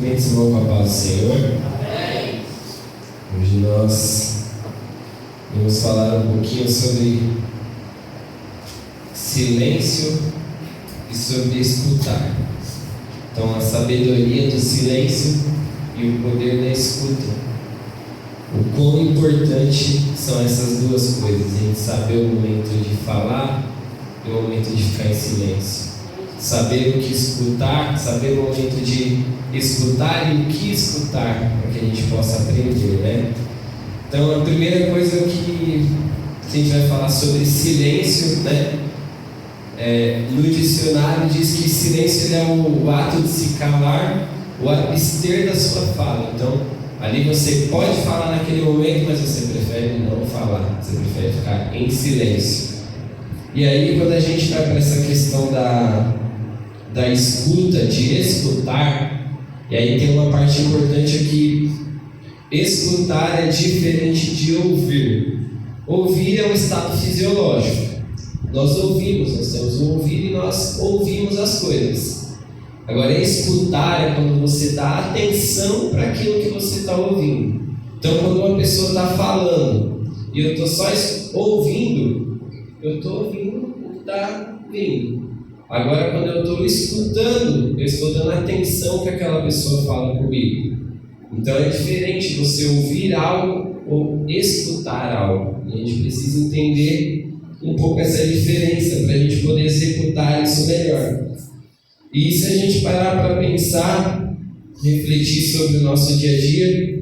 Amém, irmão, com a paz do Senhor. Hoje nós vamos falar um pouquinho sobre silêncio e sobre escutar. Então, a sabedoria do silêncio e o poder da escuta. O quão importante são essas duas coisas, a gente saber o momento de falar e o momento de ficar em silêncio. Saber o que escutar, saber o momento de escutar e o que escutar, para que a gente possa aprender, né? Então, a primeira coisa que a gente vai falar sobre silêncio, né? No dicionário diz que silêncio é o ato de se calar, o abster da sua fala. Então, ali você pode falar naquele momento, mas você prefere não falar, você prefere ficar em silêncio. E aí, quando a gente vai para essa questão da escuta, de escutar, e aí tem uma parte importante aqui: escutar é diferente de ouvir. Ouvir é um estado fisiológico. Nós ouvimos, nós temos um ouvido e nós ouvimos as coisas. Agora, escutar é quando você dá atenção para aquilo que você está ouvindo. Então, quando uma pessoa está falando e eu estou só ouvindo, eu estou ouvindo o que está vindo. Agora, quando eu estou escutando, eu estou dando atenção que aquela pessoa fala comigo. Então, é diferente você ouvir algo ou escutar algo. E a gente precisa entender um pouco essa diferença para a gente poder executar isso melhor. E se a gente parar para pensar, refletir sobre o nosso dia a dia,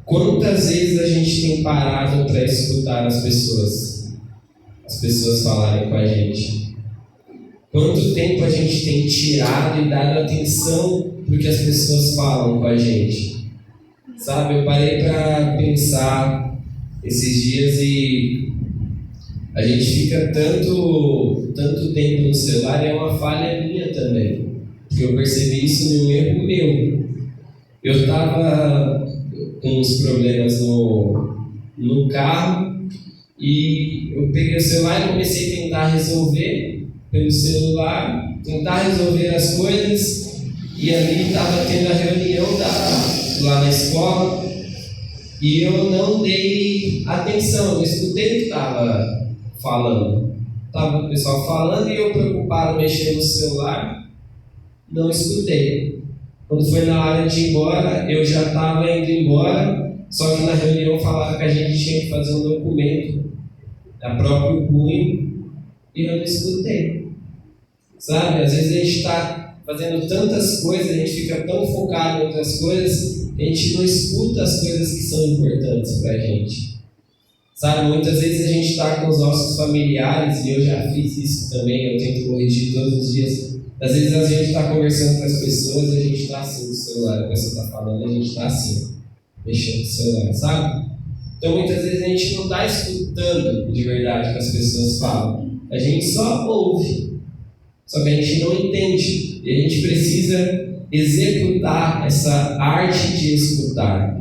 quantas vezes a gente tem parado para escutar as pessoas falarem com a gente? Quanto tempo a gente tem tirado e dado atenção para o que as pessoas falam com a gente? Sabe, eu parei para pensar esses dias e a gente fica tanto tempo no celular, e é uma falha minha também, porque eu percebi isso num erro meu. Eu estava com uns problemas no carro e eu peguei o celular e comecei a tentar resolver pelo celular, tentar resolver as coisas, e ali estava tendo a reunião lá na escola e eu não dei atenção, eu escutei o que estava falando. Estava o pessoal falando e eu preocupado mexendo no celular, não escutei. Quando foi na hora de ir embora, eu já estava indo embora, só que na reunião falaram que a gente tinha que fazer um documento a próprio punho e eu não escutei. Sabe, às vezes a gente está fazendo tantas coisas, a gente fica tão focado em outras coisas, que a gente não escuta as coisas que são importantes para a gente. Sabe, muitas vezes a gente está com os nossos familiares, e eu já fiz isso também, eu tento corrigir todos os dias. Às vezes a gente está conversando com as pessoas e a gente está assim no celular, a pessoa está falando e a gente está assim, mexendo no celular, sabe? Então muitas vezes a gente não está escutando de verdade o que as pessoas falam, a gente só ouve, só que a gente não entende, e a gente precisa executar essa arte de escutar.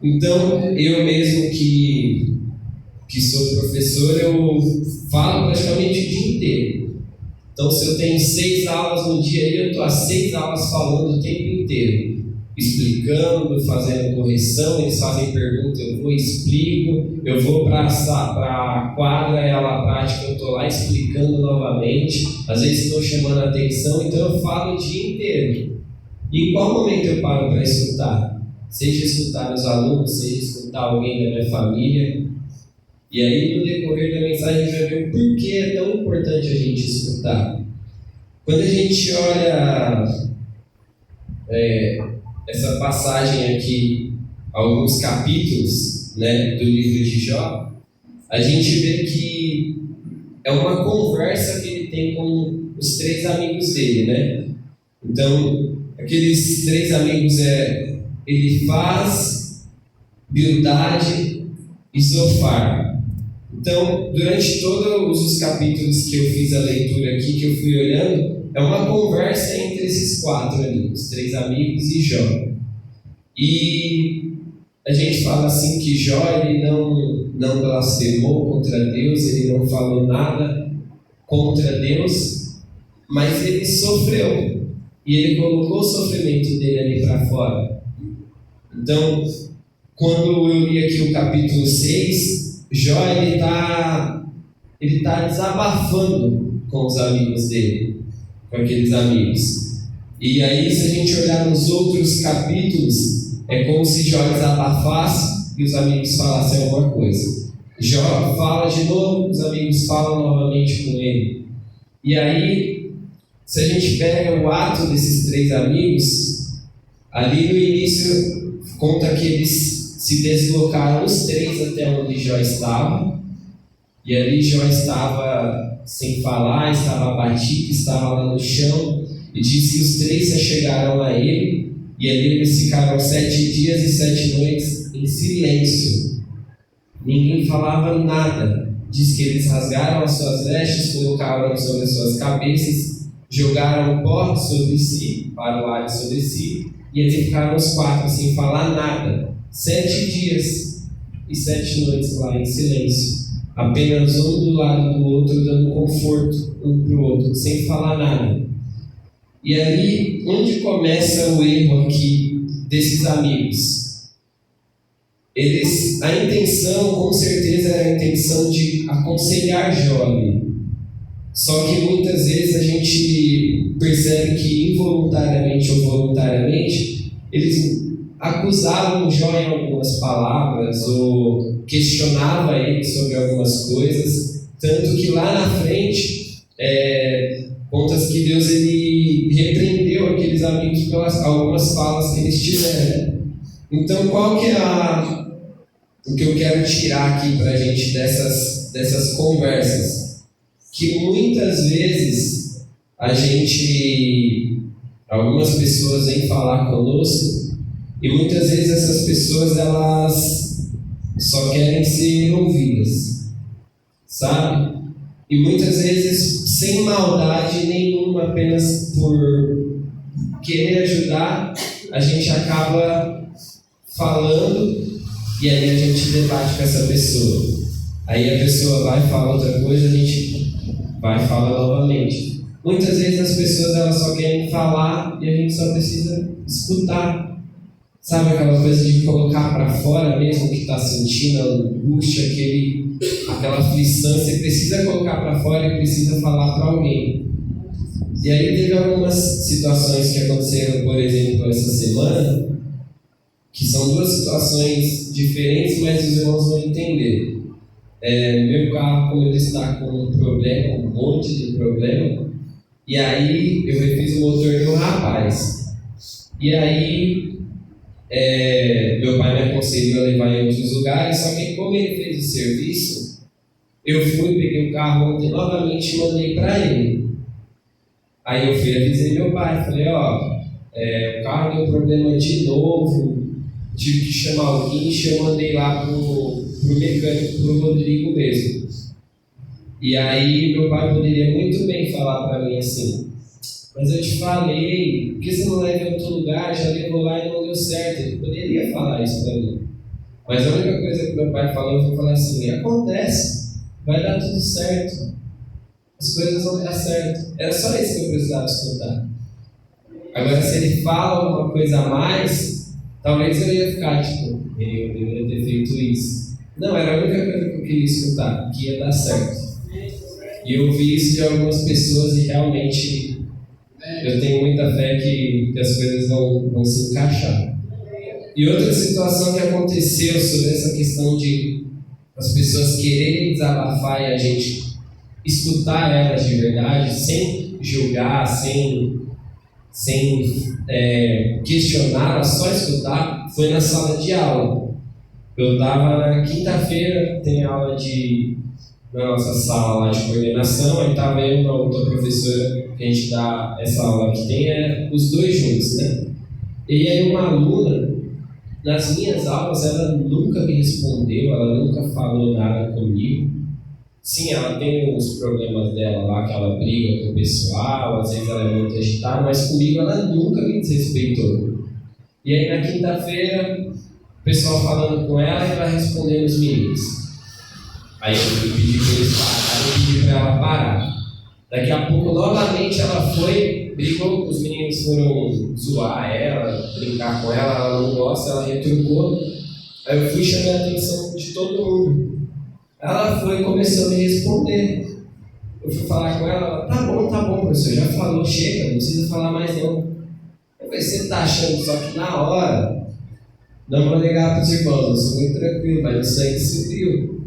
Então, eu mesmo que sou professor, eu falo praticamente o dia inteiro. Então, se eu tenho 6 aulas no dia, eu estou às 6 aulas falando o tempo inteiro, explicando, fazendo correção, eles fazem pergunta, eu vou e explico, eu vou para a quadra, é aula prática, eu estou lá explicando novamente, às vezes estou chamando a atenção, então eu falo o dia inteiro. E em qual momento eu paro para escutar? Seja escutar os alunos, seja escutar alguém da minha família. E aí, no decorrer da mensagem, a gente vai ver o porquê é tão importante a gente escutar. Quando a gente olha essa passagem aqui, alguns capítulos, né, do livro de Jó, a gente vê que é uma conversa que ele tem com os 3 amigos dele, né? Então, aqueles 3 amigos Elifaz, Bildade e Zofar. Então, durante todos os capítulos que eu fiz a leitura aqui, que eu fui olhando, é uma conversa entre esses 4 ali, os 3 amigos e Jó. E a gente fala assim que Jó ele não blasfemou contra Deus, ele não falou nada contra Deus, mas ele sofreu. e ele colocou o sofrimento dele ali para fora. Então, quando eu li aqui o capítulo 6, Jó ele tá desabafando com os amigos dele, com aqueles amigos. E aí, se a gente olhar nos outros capítulos, é como se Jó desabafasse e os amigos falassem alguma coisa. Jó fala de novo, os amigos falam novamente com ele. E aí, se a gente pega o ato desses 3 amigos, ali no início conta que eles se deslocaram os 3 até onde Jó estava. E ali Jó estava sem falar, estava abatido, estava lá no chão. E diz que os 3 se chegaram a ele, e ali eles ficaram 7 dias e 7 noites em silêncio. Ninguém falava nada. Diz que eles rasgaram as suas vestes, colocaram sobre as suas cabeças, jogaram pó sobre si, para o ar sobre si, e eles ficaram os 4 sem falar nada. 7 dias e 7 noites lá em silêncio. Apenas um do lado do outro, dando conforto um para o outro, sem falar nada. E aí, onde começa o erro aqui desses amigos? A intenção, com certeza, era a intenção de aconselhar Jó. Só que muitas vezes a gente percebe que involuntariamente ou voluntariamente, eles acusavam Jó em algumas palavras ou questionavam ele sobre algumas coisas, tanto que lá na frente, conta-se que Deus ele repreendeu aqueles amigos pelas algumas falas que eles tiveram. Então, qual que é o que eu quero tirar aqui para a gente dessas conversas? Que muitas vezes algumas pessoas vêm falar conosco e muitas vezes essas pessoas elas só querem ser ouvidas, sabe? E muitas vezes sem maldade nenhuma, apenas por querer ajudar, a gente acaba falando e aí a gente debate com essa pessoa. Aí a pessoa vai falar outra coisa, a gente vai falar novamente. Muitas vezes as pessoas elas só querem falar e a gente só precisa escutar. Sabe aquela coisa de colocar para fora mesmo o que está sentindo, a angústia, aquela aflição, você precisa colocar para fora e precisa falar para alguém. E aí teve algumas situações que aconteceram, por exemplo, essa semana, que são 2 situações diferentes, mas os irmãos vão entender. Meu carro, como ele está com um problema, um monte de problema, e aí eu refiz o motor de um rapaz. E aí meu pai me aconselhou a levar em outros lugares, só que como ele fez o serviço, eu fui, peguei o carro ontem novamente e mandei para ele. Aí eu fui avisei meu pai, falei, o carro deu problema de novo, tive que chamar o guincho, eu mandei lá pro mecânico, pro Rodrigo mesmo. E aí meu pai poderia muito bem falar para mim assim, mas eu te falei, por que você não leva em outro lugar? Já levou lá e não deu certo. Ele poderia falar isso para mim. Mas a única coisa que meu pai falou foi falar assim, acontece, vai dar tudo certo. As coisas vão dar certo. Era só isso que eu precisava escutar. Agora, se ele fala alguma coisa a mais, talvez eu ia ficar eu deveria ter feito isso. Não, era a única coisa que eu queria escutar, que ia dar certo. E eu vi isso de algumas pessoas e realmente eu tenho muita fé que as coisas vão se encaixar. E outra situação que aconteceu sobre essa questão de as pessoas quererem desabafar e a gente escutar elas de verdade, sem julgar, sem questionar, só escutar, foi na sala de aula. Eu estava na quinta-feira, tem aula na nossa sala lá de coordenação, aí estava eu e uma outra professora que a gente dá essa aula que tem, os 2 juntos, né? E aí uma aluna, nas minhas aulas, ela nunca me respondeu, ela nunca falou nada comigo. Sim, ela tem os problemas dela lá, que ela briga com o pessoal, às vezes ela é muito agitada, mas comigo ela nunca me desrespeitou. E aí na quinta-feira, o pessoal falando com ela e ela respondendo os meninos. Aí eu pedi para eles pararem e pedi para ela parar. Daqui a pouco, novamente, ela foi brigou, os meninos foram zoar ela, brincar com ela, ela não gosta, ela retrucou. Aí eu fui chamar a atenção de todo mundo. Ela foi e começou a me responder. Eu fui falar com ela, tá bom, professor, já falou, chega, não precisa falar mais não. Eu falei, você tá achando só que na hora, não vou negar para os irmãos, eu sou muito tranquilo, mas o sangue subiu.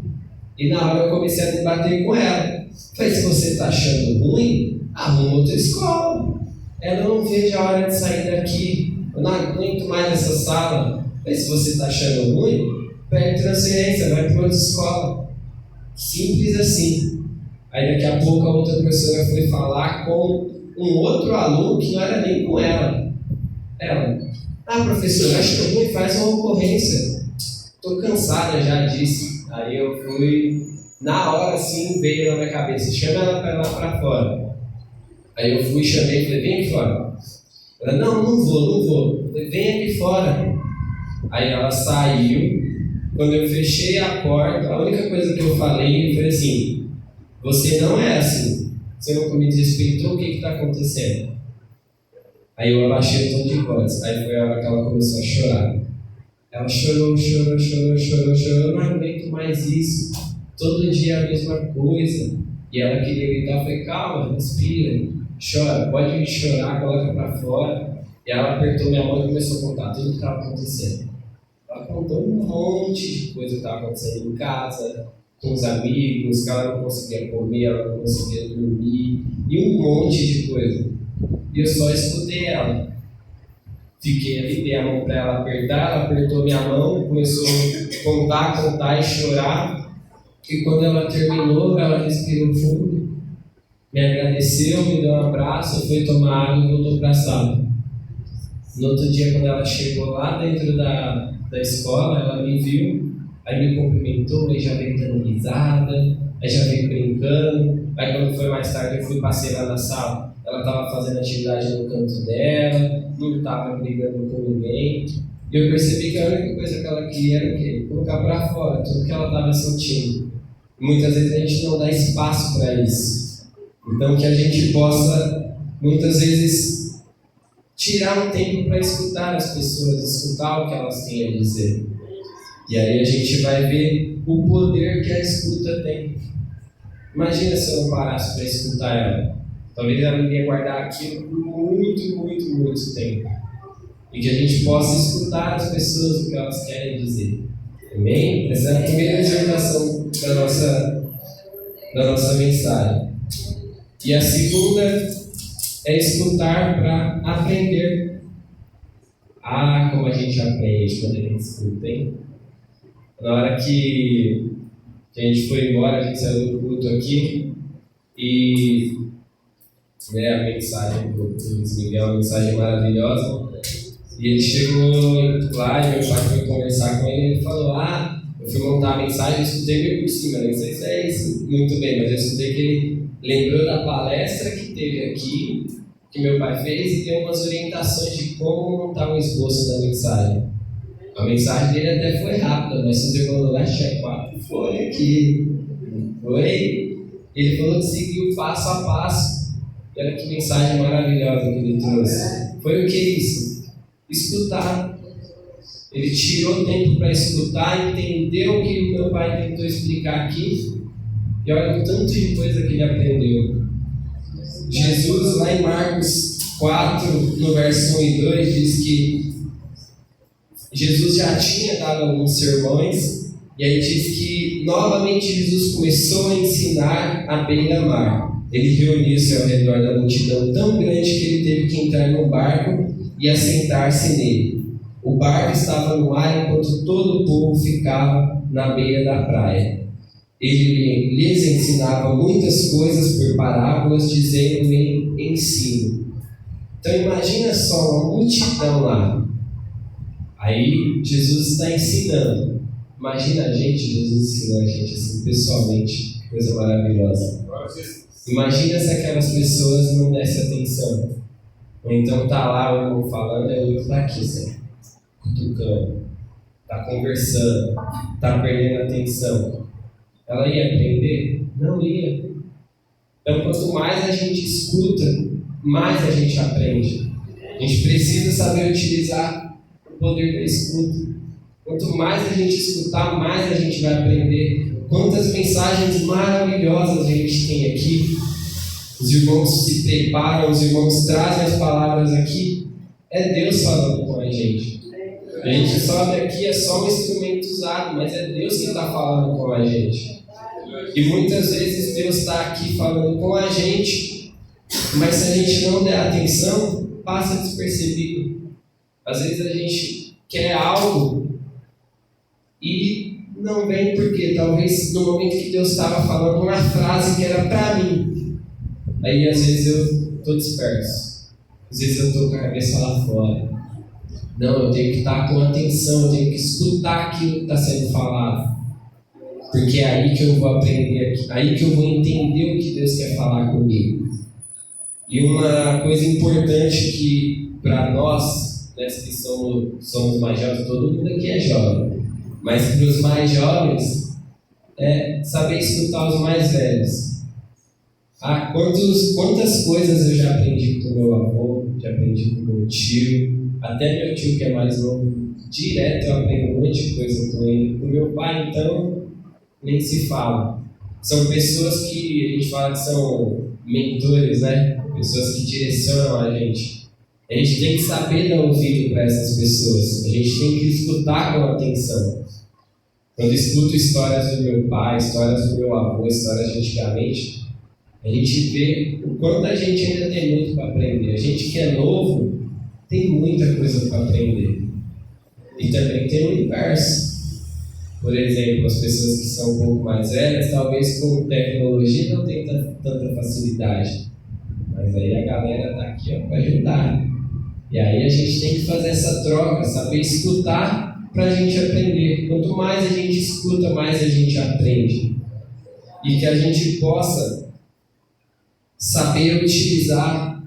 E na hora eu comecei a debater com ela. Falei, se você está achando ruim, arruma outra escola. Ela não vejo a hora de sair daqui. Eu não aguento mais essa sala. Falei, se você está achando ruim, pede transferência, vai para outra escola. Simples assim. Aí daqui a pouco a outra professora foi falar com um outro aluno que não era nem com ela. Ela, professora, acho ruim, faz uma ocorrência. Estou cansada já disso. Aí eu fui, na hora assim, veio na minha cabeça, chama ela para lá para fora. Aí eu fui, chamei e falei, vem aqui fora. Ela, não vou. Eu falei, vem aqui fora. Aí ela saiu. Quando eu fechei a porta, a única coisa que eu falei foi assim, você não é assim. Você não me desrespeitou, o que está acontecendo? Aí eu abaixei o tom de voz. Aí foi a hora que ela começou a chorar. Ela chorou, eu não aguento mais isso. Todo dia a mesma coisa. E ela queria gritar, eu falei, calma, respira, chora, pode chorar, coloca pra fora. E ela apertou minha mão e começou a contar tudo o que estava acontecendo. Ela contou um monte de coisa que estava acontecendo em casa, com os amigos, que ela não conseguia comer, ela não conseguia dormir, e um monte de coisa. E eu só escutei ela. Fiquei ali, dei a mão para ela apertar, ela apertou minha mão, começou a contar e chorar. E quando ela terminou, ela respirou fundo, me agradeceu, me deu um abraço, foi tomar água e voltou para a sala. No outro dia, quando ela chegou lá dentro da escola, ela me viu, aí me cumprimentou, aí já veio dando risada, aí já veio brincando. Aí quando foi mais tarde, eu passei lá na sala, ela estava fazendo atividade no canto dela, não estava brigando com ninguém. E eu percebi que a única coisa que ela queria era o quê? Colocar para fora tudo que ela estava sentindo. E muitas vezes a gente não dá espaço para isso. Então que a gente possa, muitas vezes, tirar um tempo para escutar as pessoas, escutar o que elas têm a dizer. E aí a gente vai ver o poder que a escuta tem. Imagina se eu não parasse para escutar ela. Talvez ela iria guardar aquilo por muito tempo. E que a gente possa escutar as pessoas o que elas querem dizer. Amém? Essa é a primeira exortação da nossa mensagem. E a segunda é escutar para aprender. Como a gente aprende quando a gente escuta, hein? Na hora que a gente foi embora, a gente saiu do culto aqui e a mensagem do Luiz Miguel, uma mensagem maravilhosa. E ele chegou lá e meu pai foi conversar com ele e ele falou, eu fui montar a mensagem, eu escutei meio por cima, nem sei se é isso muito bem, mas eu escutei que ele lembrou da palestra que teve aqui, que meu pai fez, e deu umas orientações de como montar um esboço da mensagem. A mensagem dele até foi rápida, mas se os irmãos lá tinha 4 folhas aqui. Foi? Ele falou que seguiu passo a passo. E olha que mensagem maravilhosa que ele trouxe. Foi o que é isso? Escutar. Ele tirou tempo para escutar, entendeu o que o meu pai tentou explicar aqui. E olha o tanto de coisa que ele aprendeu. Jesus, lá em Marcos 4, no verso 1 e 2, diz que Jesus já tinha dado alguns sermões, e aí diz que novamente Jesus começou a ensinar à beira-mar. Ele reuniu-se ao redor da multidão tão grande que ele teve que entrar no barco e assentar-se nele. O barco estava no mar enquanto todo o povo ficava na beira da praia. Ele lhes ensinava muitas coisas por parábolas, dizendo em ensino. Então imagina só uma multidão lá. Aí Jesus está ensinando. Imagina a gente, Jesus ensinando a gente assim, pessoalmente. Coisa maravilhosa. Imagina se aquelas pessoas não dessem atenção. Ou então está lá o irmão falando e o outro está aqui, assim, cutucando, está conversando, está perdendo atenção. Ela ia aprender? Não ia. Então, quanto mais a gente escuta, mais a gente aprende. A gente precisa saber utilizar o poder da escuta. Quanto mais a gente escutar, mais a gente vai aprender. Quantas mensagens maravilhosas a gente tem aqui. Os irmãos se preparam, os irmãos trazem as palavras aqui. É Deus falando com a gente. A gente sobe aqui, é só um instrumento usado, mas é Deus que está falando com a gente. E muitas vezes Deus está aqui falando com a gente, mas se a gente não der atenção, passa despercebido. Às vezes a gente quer algo e não vem porque talvez no momento que Deus estava falando uma frase que era para mim. Aí às vezes eu estou disperso. Às vezes eu estou com a cabeça lá fora. Não, eu tenho que estar com atenção, eu tenho que escutar aquilo que está sendo falado. Porque é aí que eu vou aprender, aí que eu vou entender o que Deus quer falar comigo. E uma coisa importante que para nós, né, que somos mais jovens, todo mundo aqui é jovem, mas para os mais jovens, é saber escutar os mais velhos. Quantas coisas eu já aprendi com meu avô, já aprendi com meu tio, até meu tio que é mais novo, direto eu aprendo um monte de coisa com ele. Com meu pai, então, nem se fala. São pessoas que a gente fala que são mentores, né? Pessoas que direcionam a gente. A gente tem que saber dar ouvido para essas pessoas. A gente tem que escutar com atenção. Quando escuto histórias do meu pai, histórias do meu avô, histórias de antigamente, a gente vê o quanto a gente ainda tem muito para aprender. A gente que é novo tem muita coisa para aprender. E também tem o inverso. Por exemplo, as pessoas que são um pouco mais velhas, talvez com tecnologia não tenham tanta facilidade. Mas aí a galera está aqui para ajudar. E aí a gente tem que fazer essa troca, saber escutar para a gente aprender. Quanto mais a gente escuta, mais a gente aprende. E que a gente possa saber utilizar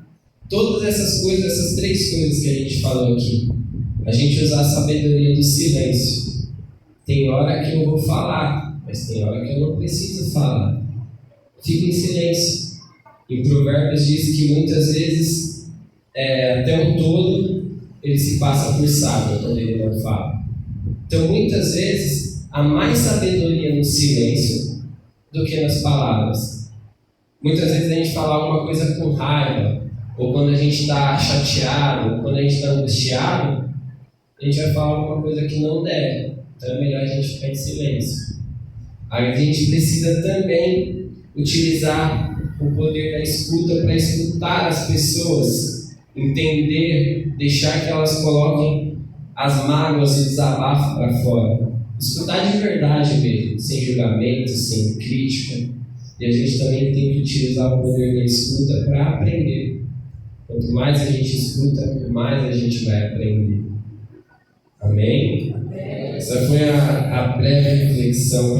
todas essas coisas, essas 3 coisas que a gente falou aqui. A gente usar a sabedoria do silêncio. Tem hora que eu vou falar, mas tem hora que eu não preciso falar. Fico em silêncio. Em Provérbios diz que muitas vezes, até um tolo, ele se passa por sábio quando ele não fala. Então, muitas vezes, há mais sabedoria no silêncio do que nas palavras. Muitas vezes a gente fala alguma coisa com raiva, ou quando a gente está chateado, ou quando a gente está angustiado, a gente vai falar alguma coisa que não deve. Então é melhor a gente ficar em silêncio. A gente precisa também utilizar o poder da escuta para escutar as pessoas, entender, deixar que elas coloquem as mágoas e o desabafo para fora. Escutar de verdade mesmo, sem julgamento, sem crítica. E a gente também tem que utilizar o poder da escuta para aprender. Quanto mais a gente escuta, mais a gente vai aprender. Amém? Essa foi a breve reflexão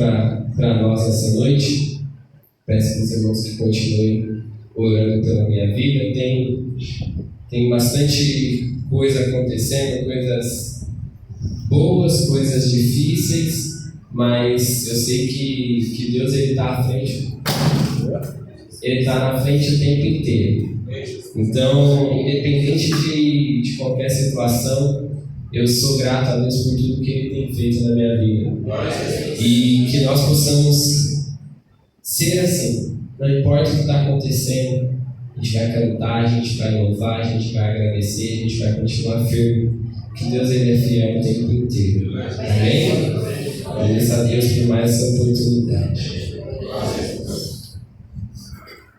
para nós essa noite. Peço que os irmãos que continuem orando pela minha vida. Tem bastante coisa acontecendo, coisas boas, coisas difíceis, mas eu sei que Deus está à frente. Ele está na frente o tempo inteiro. Então, independente de qualquer situação, eu sou grato a Deus por tudo que Ele tem feito na minha vida. E que nós possamos ser assim. Não importa o que está acontecendo, a gente vai cantar, a gente vai louvar, a gente vai agradecer, a gente vai continuar firme. Que Deus Ele é fiel o tempo inteiro. Amém? Agradeço a Deus por mais essa oportunidade.